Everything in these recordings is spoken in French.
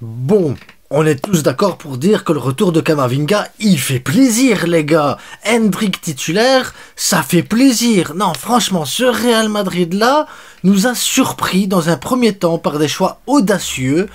Bon, on est tous d'accord pour dire que le retour de Camavinga, il fait plaisir, les gars. Hendrik titulaire, ça fait plaisir. Non, franchement, ce Real Madrid-là nous a surpris dans un premier temps par des choix audacieux.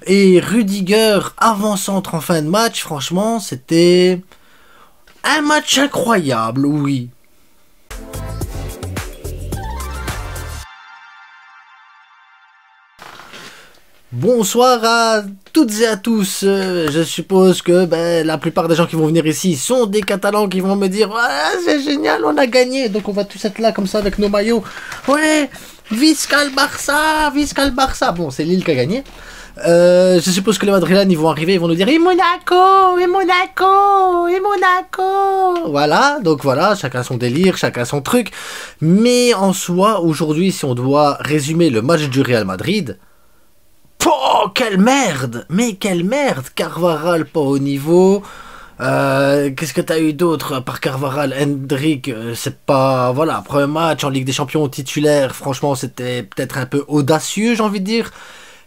Et Rudiger avant-centre en fin de match, franchement, c'était un match incroyable, oui. Bonsoir à toutes et à tous. Je suppose que la plupart des gens qui vont venir ici sont des Catalans qui vont me dire ah, c'est génial, on a gagné. Donc on va tous être là comme ça avec nos maillots. Ouais, visca le Barça, visca le Barça. Bon, c'est Lille qui a gagné. Je suppose que les Madrilènes ils vont arriver, ils vont nous dire et Monaco, et Monaco, et Monaco. Voilà, donc voilà, chacun son délire, chacun son truc. Mais en soi, aujourd'hui, si on doit résumer le match du Real Madrid. Oh, quelle merde! Mais quelle merde! Carvajal pas au niveau. Qu'est-ce que t'as eu d'autre par Carvajal? Hendrik, c'est pas... Voilà, premier match en Ligue des Champions titulaire. Franchement, c'était peut-être un peu audacieux, j'ai envie de dire.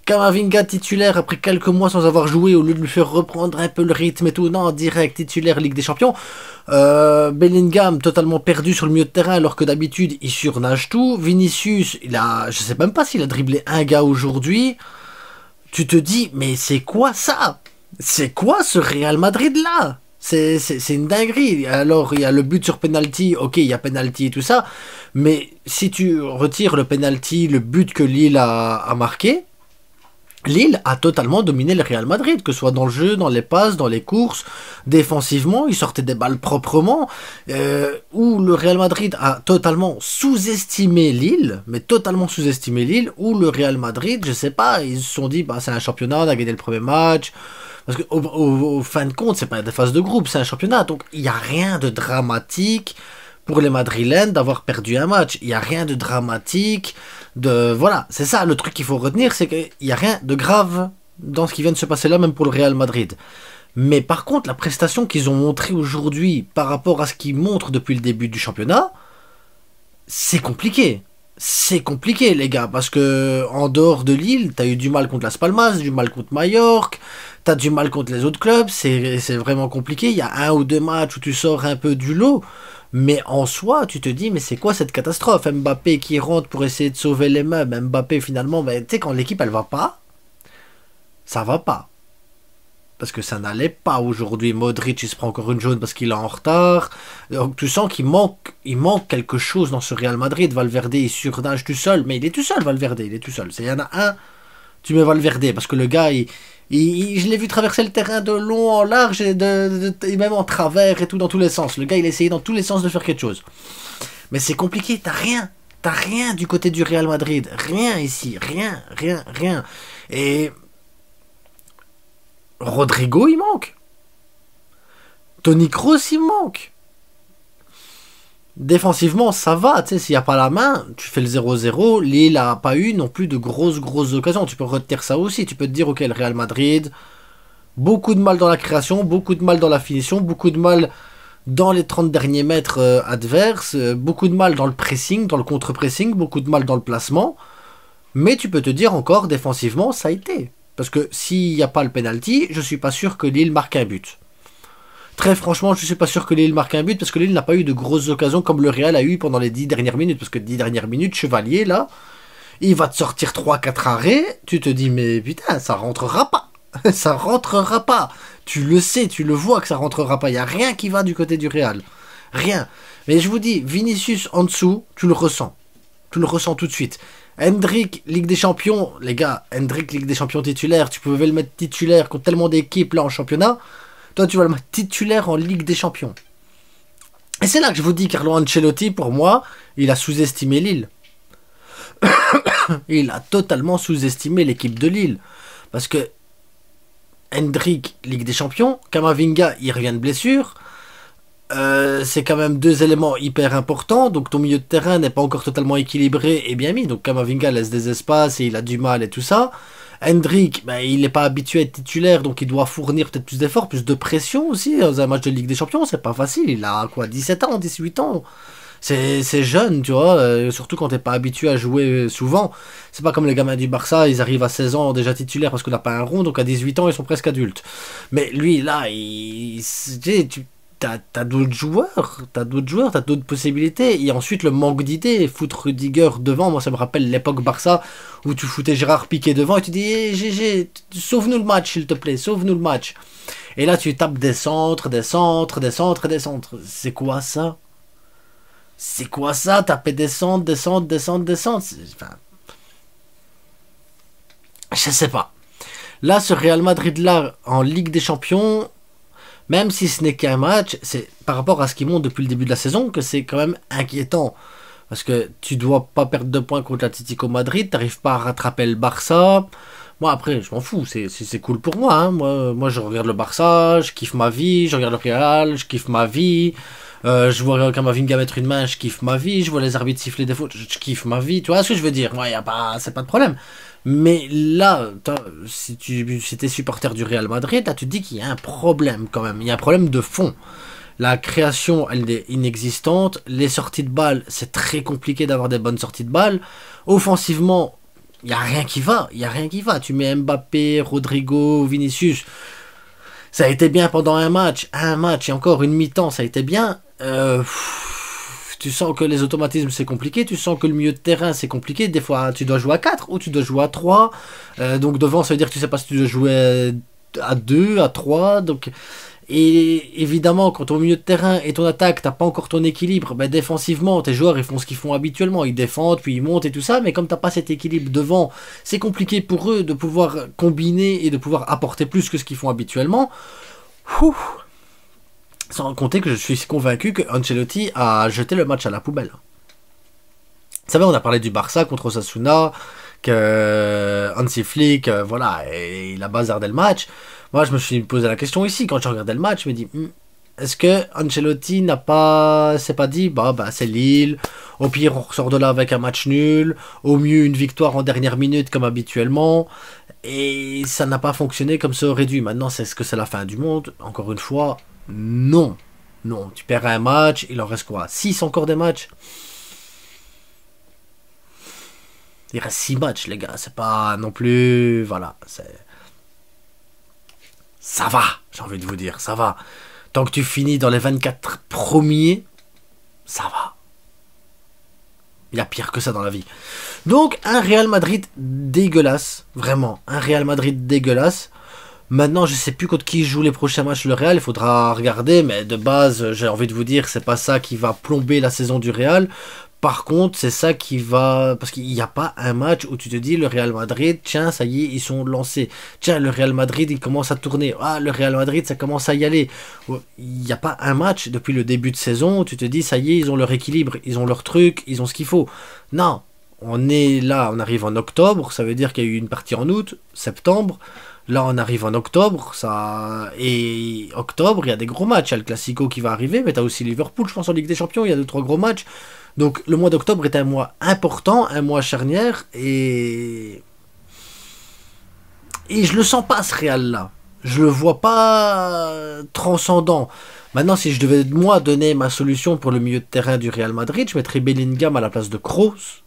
Camavinga titulaire après quelques mois sans avoir joué au lieu de lui faire reprendre un peu le rythme et tout. Non, direct titulaire Ligue des Champions. Bellingham totalement perdu sur le milieu de terrain alors que d'habitude il surnage tout. Vinicius, je sais même pas s'il a dribblé un gars aujourd'hui. Tu te dis, mais c'est quoi ça? C'est quoi ce Real Madrid là? C'est une dinguerie. Alors, il y a le but sur penalty, ok, il y a penalty et tout ça, mais si tu retires le penalty, le but que Lille a marqué, Lille a totalement dominé le Real Madrid, que ce soit dans le jeu, dans les passes, dans les courses, défensivement, ils sortaient des balles proprement, où le Real Madrid a totalement sous-estimé Lille, mais totalement sous-estimé Lille, où le Real Madrid, je sais pas, ils se sont dit, bah c'est un championnat, on a gagné le premier match, parce que au fin de compte, c'est pas des phases de groupe, c'est un championnat, donc il n'y a rien de dramatique pour les Madrilènes d'avoir perdu un match. Il n'y a rien de dramatique, voilà, c'est ça le truc qu'il faut retenir, c'est qu'il n'y a rien de grave dans ce qui vient de se passer là, même pour le Real Madrid. Mais par contre, la prestation qu'ils ont montrée aujourd'hui par rapport à ce qu'ils montrent depuis le début du championnat, c'est compliqué. C'est compliqué, les gars, parce que en dehors de Lille, t'as eu du mal contre Las Palmas, du mal contre Majorque, t'as du mal contre les autres clubs, c'est vraiment compliqué. Il y a un ou deux matchs où tu sors un peu du lot, mais en soi, tu te dis, mais c'est quoi cette catastrophe? Mbappé qui rentre pour essayer de sauver les meubles, Mbappé finalement, tu sais, quand l'équipe elle va pas, ça va pas. Parce que ça n'allait pas aujourd'hui. Modric, il se prend encore une jaune parce qu'il est en retard. Donc tu sens qu'il manque quelque chose dans ce Real Madrid. Valverde, il surnage tout seul. Mais il est tout seul, Valverde. Il est tout seul. Il y en a un, tu mets Valverde. Parce que le gars, je l'ai vu traverser le terrain de long en large et même en travers et tout dans tous les sens. Le gars, il a essayé dans tous les sens de faire quelque chose. Mais c'est compliqué. T'as rien. T'as rien du côté du Real Madrid. Rien ici. Rien, rien, rien. Et Rodrigo, il manque. Toni Kroos, il manque. Défensivement, ça va. Tu sais, s'il n'y a pas la main, tu fais le 0-0. Lille n'a pas eu non plus de grosses occasions. Tu peux retenir ça aussi. Tu peux te dire, ok, le Real Madrid, beaucoup de mal dans la création, beaucoup de mal dans la finition, beaucoup de mal dans les 30 derniers mètres adverses, beaucoup de mal dans le pressing, dans le contre-pressing, beaucoup de mal dans le placement. Mais tu peux te dire encore, défensivement, ça a été. Parce que s'il n'y a pas le penalty, je suis pas sûr que Lille marque un but. Très franchement, je suis pas sûr que Lille marque un but parce que Lille n'a pas eu de grosses occasions comme le Real a eu pendant les 10 dernières minutes. Parce que 10 dernières minutes, Chevalier, là, il va te sortir 3-4 arrêts. Tu te dis, mais putain, ça rentrera pas. Ça rentrera pas. Tu le sais, tu le vois que ça rentrera pas. Il n'y a rien qui va du côté du Real. Rien. Mais je vous dis, Vinicius en dessous, tu le ressens. Tu le ressens tout de suite. Hendrik, Ligue des Champions, les gars, Hendrik, Ligue des Champions titulaire, tu pouvais le mettre titulaire contre tellement d'équipes là en championnat, toi tu vas le mettre titulaire en Ligue des Champions. Et c'est là que je vous dis, Carlo Ancelotti, pour moi, il a sous-estimé Lille. Il a totalement sous-estimé l'équipe de Lille. Parce que Hendrik, Ligue des Champions, Camavinga, il revient de blessure. C'est quand même deux éléments hyper importants, donc ton milieu de terrain n'est pas encore totalement équilibré et bien mis, donc Camavinga laisse des espaces et il a du mal et tout ça. Hendrik, il n'est pas habitué à être titulaire, donc il doit fournir peut-être plus d'efforts, plus de pression aussi dans un match de Ligue des Champions, c'est pas facile, il a quoi, 17 ans, 18 ans, C'est jeune, tu vois, surtout quand t'es pas habitué à jouer souvent. C'est pas comme les gamins du Barça, ils arrivent à 16 ans déjà titulaires parce qu'on n'a pas un rond, donc à 18 ans ils sont presque adultes. Mais lui, là, t'as d'autres joueurs, t'as d'autres possibilités. Et ensuite, le manque d'idées, foutre Rudiger devant, moi ça me rappelle l'époque Barça où tu foutais Gérard Piqué devant et tu dis, GG, sauve-nous le match, s'il te plaît, sauve-nous le match. Et là, tu tapes des centres, des centres, des centres, des centres. C'est quoi ça? C'est quoi ça? Taper des centres, des centres, des centres, des centres. Enfin, je sais pas. Là, ce Real Madrid-là, en Ligue des Champions, même si ce n'est qu'un match, c'est par rapport à ce qui monte depuis le début de la saison que c'est quand même inquiétant. Parce que tu dois pas perdre de points contre l'Atlético Madrid, t'arrives pas à rattraper le Barça. Moi après, je m'en fous, c'est cool pour moi, hein. Moi je regarde le Barça, je kiffe ma vie, je regarde le Real, je kiffe ma vie. Je vois Kamavinga mettre une main, je kiffe ma vie. Je vois les arbitres siffler des fautes, je kiffe ma vie. Tu vois ce que je veux dire? Ouais, c'est pas de problème. Mais là, si t'es supporter du Real Madrid, là, tu te dis qu'il y a un problème quand même. Il y a un problème de fond. La création, elle est inexistante. Les sorties de balles, c'est très compliqué d'avoir des bonnes sorties de balles. Offensivement, il n'y a rien qui va. Il y a rien qui va. Tu mets Mbappé, Rodrigo, Vinicius. Ça a été bien pendant un match et encore une mi-temps, ça a été bien. Tu sens que les automatismes c'est compliqué, tu sens que le milieu de terrain c'est compliqué, des fois tu dois jouer à 4 ou tu dois jouer à 3, donc devant ça veut dire que tu sais pas si tu dois jouer à 2, à 3, donc... Et évidemment, quand au milieu de terrain et ton attaque, t'as pas encore ton équilibre, ben défensivement, tes joueurs ils font ce qu'ils font habituellement, ils défendent, puis ils montent et tout ça, mais comme t'as pas cet équilibre devant, c'est compliqué pour eux de pouvoir combiner et de pouvoir apporter plus que ce qu'ils font habituellement. Ouh. Sans compter que je suis convaincu que Ancelotti a jeté le match à la poubelle. Vous savez, on a parlé du Barça contre Osasuna, que Hansi Flick, voilà, et il a bazardé le match. Moi, je me suis posé la question ici, quand je regardais le match, je me dis, est-ce que Ancelotti s'est pas dit, bah, c'est Lille, au pire, on ressort de là avec un match nul, au mieux, une victoire en dernière minute, comme habituellement, et ça n'a pas fonctionné comme ça aurait dû. Maintenant, c'est ce que c'est la fin du monde? Encore une fois, non. Non, tu perds un match, il en reste quoi? 6 encore des matchs? Il reste 6 matchs, les gars, c'est pas non plus... Voilà, ça va, j'ai envie de vous dire, ça va. Tant que tu finis dans les 24 premiers, ça va. Il y a pire que ça dans la vie. Donc, un Real Madrid dégueulasse, vraiment, un Real Madrid dégueulasse. Maintenant, je sais plus contre qui joue les prochains matchs le Real, il faudra regarder, mais de base, j'ai envie de vous dire, c'est pas ça qui va plomber la saison du Real. Par contre, c'est ça qui va... Parce qu'il n'y a pas un match où tu te dis, le Real Madrid, tiens, ça y est, ils sont lancés. Tiens, le Real Madrid, il commence à tourner. Ah, le Real Madrid, ça commence à y aller. Il n'y a pas un match depuis le début de saison où tu te dis, ça y est, ils ont leur équilibre, ils ont leur truc, ils ont ce qu'il faut. Non, on est là, on arrive en octobre, ça veut dire qu'il y a eu une partie en août, septembre. Là, on arrive en octobre, et octobre, il y a des gros matchs. Il y a le Classico qui va arriver, mais tu as aussi Liverpool, je pense, en Ligue des Champions, il y a 2-3 gros matchs. Donc, le mois d'octobre est un mois important, un mois charnière, et je le sens pas, ce Real-là. Je le vois pas transcendant. Maintenant, si je devais, moi, donner ma solution pour le milieu de terrain du Real Madrid, je mettrais Bellingham à la place de Kroos.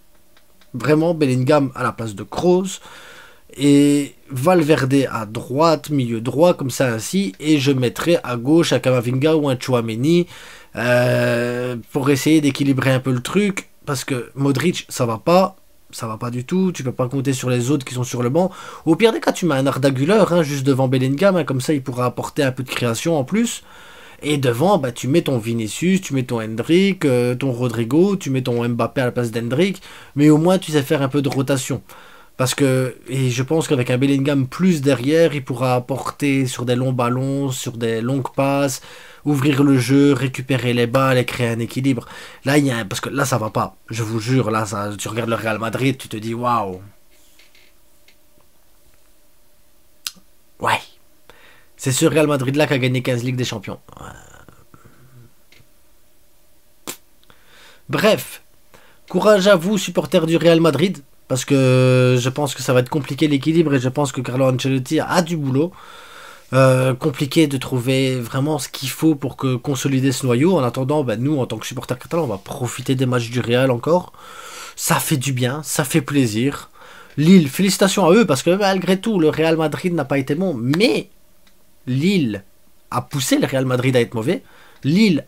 Vraiment, Bellingham à la place de Kroos. Et Valverde à droite, milieu droit, comme ça ainsi, et je mettrai à gauche un Kamavinga ou un Tchouaméni pour essayer d'équilibrer un peu le truc, parce que Modric, ça va pas du tout, tu peux pas compter sur les autres qui sont sur le banc. Au pire des cas, tu mets un Arda Güler, juste devant Bellingham, comme ça il pourra apporter un peu de création en plus. Et devant, tu mets ton Vinicius, tu mets ton Hendrick, ton Rodrigo, tu mets ton Mbappé à la place d'Hendrick, mais au moins tu sais faire un peu de rotation. Parce que, et je pense qu'avec un Bellingham plus derrière, il pourra apporter sur des longs ballons, sur des longues passes, ouvrir le jeu, récupérer les balles et créer un équilibre. Là, parce que là, ça va pas. Je vous jure, là, tu regardes le Real Madrid, tu te dis, waouh. Ouais. C'est ce Real Madrid-là qui a gagné 15 Ligues des Champions. Bref. Courage à vous, supporters du Real Madrid. Parce que je pense que ça va être compliqué l'équilibre et je pense que Carlo Ancelotti a du boulot. Compliqué de trouver vraiment ce qu'il faut pour consolider ce noyau. En attendant, bah, nous, en tant que supporters catalans, on va profiter des matchs du Real encore. Ça fait du bien, ça fait plaisir. Lille, félicitations à eux, parce que malgré tout, le Real Madrid n'a pas été bon. Mais Lille a poussé le Real Madrid à être mauvais. Lille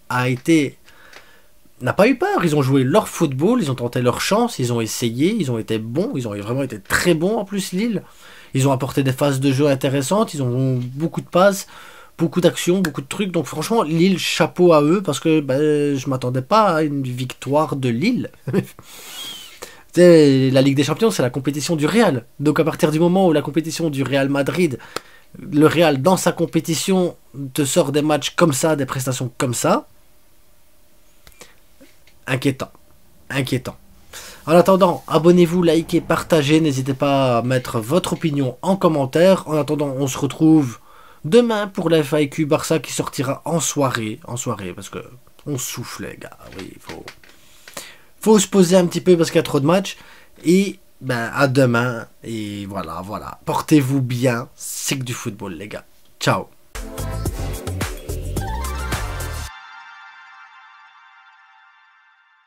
n'a pas eu peur. Ils ont joué leur football, ils ont tenté leur chance, ils ont essayé, ils ont été bons, ils ont vraiment été très bons en plus, Lille. Ils ont apporté des phases de jeu intéressantes, ils ont beaucoup de passes, beaucoup d'actions, beaucoup de trucs. Donc franchement, Lille, chapeau à eux, parce que je m'attendais pas à une victoire de Lille. La Ligue des Champions, c'est la compétition du Real. Donc à partir du moment où la compétition du Real Madrid, le Real dans sa compétition te sort des matchs comme ça, des prestations comme ça, inquiétant. Inquiétant. En attendant, abonnez-vous, likez, partagez, n'hésitez pas à mettre votre opinion en commentaire. En attendant, on se retrouve demain pour la FAQ Barça qui sortira en soirée, parce que on souffle les gars, oui, faut se poser un petit peu parce qu'il y a trop de matchs. Et à demain, et voilà, portez-vous bien, c'est que du football les gars. Ciao.